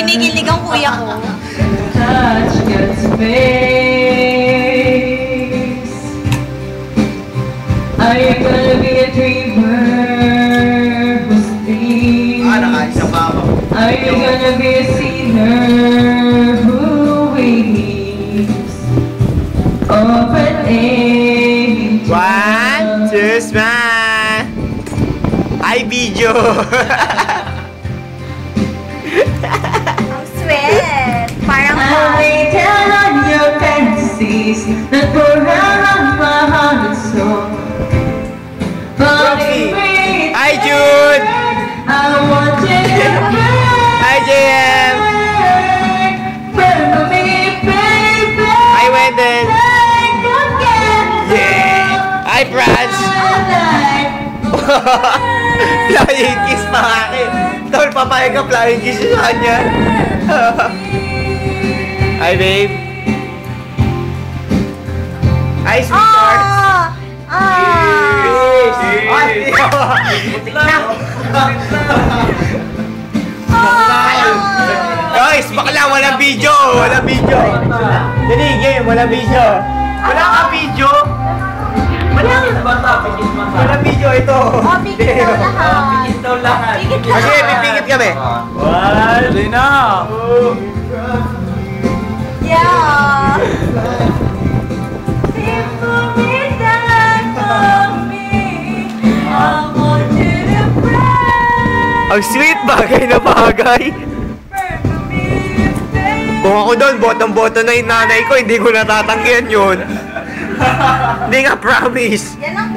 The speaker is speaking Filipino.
Kinikilig ang kuya ko. Touch gets face. Are you gonna be a dreamer who sleeps? Are you gonna be a sinner who weeps? Open age. 1, 2, smile! Ay, video! Ang sweet. Parang I lay down on your fantasies that pour out my heart and soul. Falling free. Hi, Jude! I want you to burn. Hi, JM! Burn for me, baby. Hi, Wendell! Like a candle. Yeah! Hi, Franz! Flying kiss pa nga eh. Tol, papayag ka flying kiss sa kanya. Hi, babe. Hi, sweetheart. Guys, bakla, walang video. Walang video. Dali, game, walang video. Wala ka video. Walang video ito. Pigit daw lahat. Pigit lahat. Kasi, pipigit kami. Dali na. Yeah. Sing for me, dance for me. I want you to cry. Ang sweet, bagay na bagay. Burn for me, baby. Kung ako doon, botong-boto na yung nanay ko, hindi ko natatanggihan yun. Hindi nga, promise. Yan ang